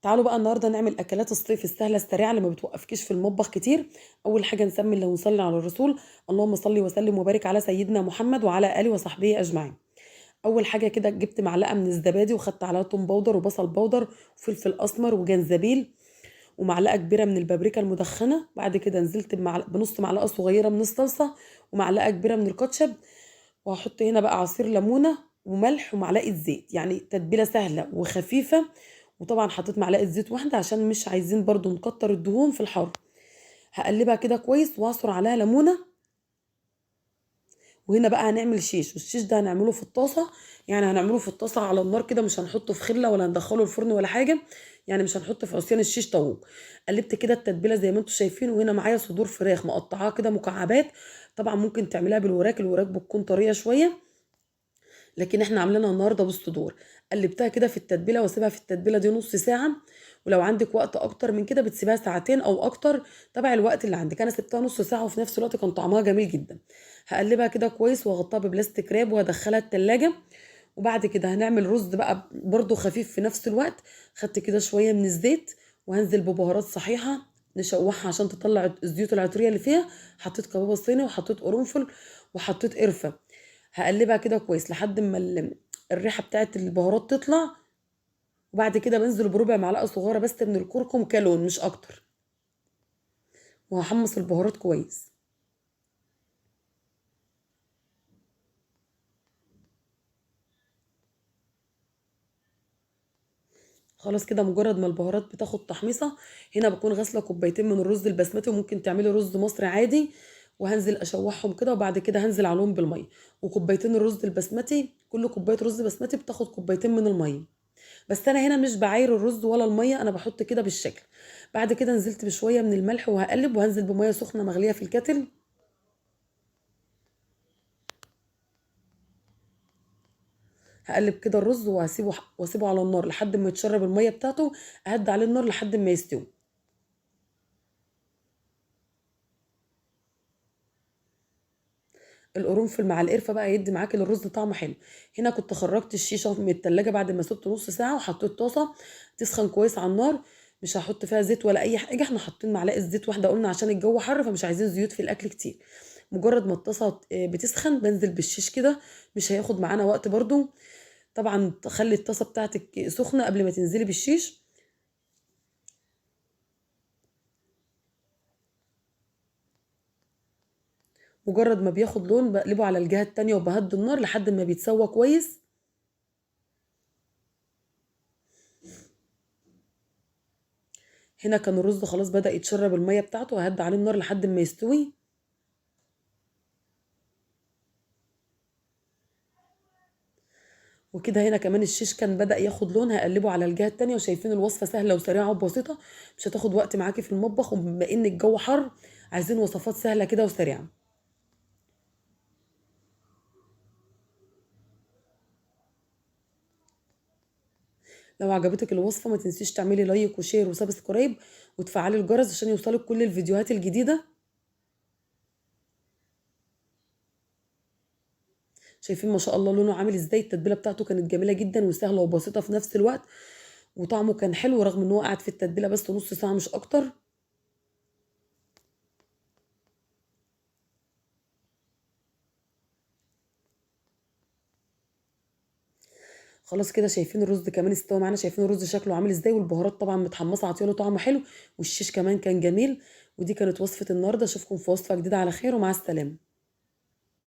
تعالوا بقى النهارده نعمل اكلات الصيف السهله السريعه اللي ما بتوقفكيش في المطبخ كتير. اول حاجه نسمي الله ونصلي على الرسول. اللهم صل وسلم وبارك على سيدنا محمد وعلى اله وصحبه اجمعين. اول حاجه كده جبت معلقه من الزبادي وخدت عليها توم باودر وبصل باودر وفلفل اسمر وجنزبيل ومعلقه كبيره من البابريكا المدخنه. بعد كده نزلت بنص معلقه صغيره من الصلصه ومعلقه كبيره من الكاتشب. وهحط هنا بقى عصير ليمونه وملح ومعلقه زيت، يعني تتبيله سهله وخفيفه. وطبعا حطيت معلقه زيت واحده عشان مش عايزين برضو نكتر الدهون في الحر. هقلبها كده كويس واعصر عليها ليمونه. وهنا بقى هنعمل شيش، والشيش ده هنعمله في الطاسه. يعني هنعمله في الطاسه على النار كده، مش هنحطه في خله ولا هندخله الفرن ولا حاجه. يعني مش هنحط في عصيان الشيش طاووق. قلبت كده التتبيله زي ما انتم شايفين، وهنا معايا صدور فراخ مقطعاها كده مكعبات. طبعا ممكن تعملها بالوراك، الوراك بتكون طريه شويه، لكن احنا عاملينها النهارده بالصدور. قلبتها كده في التتبيله واسيبها في التتبيله دي نص ساعه. ولو عندك وقت اكتر من كده بتسيبها ساعتين او اكتر، تبع الوقت اللي عندك. انا سبتها نص ساعه وفي نفس الوقت كان طعمها جميل جدا. هقلبها كده كويس واغطيها ببلاستيك راب وهدخلها التلاجة. وبعد كده هنعمل رز بقى برضو خفيف في نفس الوقت. خدت كده شويه من الزيت وهنزل ببهارات صحيحه نشوحها عشان تطلع الزيوت العطريه اللي فيها. حطيت كباب صيني وحطيت قرنفل وحطيت قرفه. هقلبها كده كويس لحد ما الريحه بتاعت البهارات تطلع. وبعد كده بنزل بربع معلقه صغيره بس من الكركم كلون مش اكتر. وهحمص البهارات كويس. خلاص كده مجرد ما البهارات بتاخد تحميصه، هنا بكون غاسله كوبايتين من الرز البسمتي، وممكن تعملي رز مصري عادي. وهنزل اشوحهم كده وبعد كده هنزل عليهم بالميه. وكوبايتين الرز البسمتي، كل كوبايه رز بسمتي بتاخد كوبايتين من الميه. بس انا هنا مش بعاير الرز ولا الميه، انا بحط كده بالشكل. بعد كده نزلت بشويه من الملح وهقلب، وهنزل بميه سخنه مغليه في الكتل. هقلب كده الرز واسيبه على النار لحد ما يتشرب الميه بتاعته. اهدي عليه النار لحد ما يستوي. القرنفل مع القرفه بقى يدي معاكي للرز طعمه حلو. هنا كنت خرجت الشيشه من التلاجة بعد ما سبت نص ساعه، وحطيت طاسه تسخن كويس على النار. مش هحط فيها زيت ولا اي حاجه، احنا حاطين معلقه زيت واحده قلنا عشان الجو حر فمش عايزين زيوت في الاكل كتير. مجرد ما الطاسه بتسخن بنزل بالشيش كده. مش هياخد معانا وقت برضو. طبعا تخلي الطاسه بتاعتك سخنه قبل ما تنزلي بالشيش. مجرد ما بياخد لون بقلبه على الجهه التانية وبهدي النار لحد ما بيتسوى كويس. هنا كان الرز خلاص بدأ يتشرب المية بتاعته، وهدي عليه النار لحد ما يستوي. وكده هنا كمان الشيش كان بدأ ياخد لون، هقلبه على الجهة التانية. وشايفين الوصفة سهلة وسريعة وبسيطة، مش هتاخد وقت معاكي في المطبخ. وبما ان الجو حر عايزين وصفات سهلة كده وسريعة. لو عجبتك الوصفة ما تنسيش تعملي لايك وشير وسبسكرايب وتفعلي الجرس عشان يوصلك كل الفيديوهات الجديدة. شايفين ما شاء الله لونه عامل ازاي؟ التتبيلة بتاعته كانت جميلة جدا وسهلة وبسيطة في نفس الوقت. وطعمه كان حلو رغم ان هو قعد في التتبيلة بس نص ساعة مش اكتر. خلاص كده شايفين الرز كمان استوى معانا، شايفين الرز شكله عامل ازاي، والبهارات طبعا متحمصه عطياله طعم حلو. والشيش كمان كان جميل. ودي كانت وصفه النهارده، اشوفكم في وصفه جديده على خير ومع السلامه.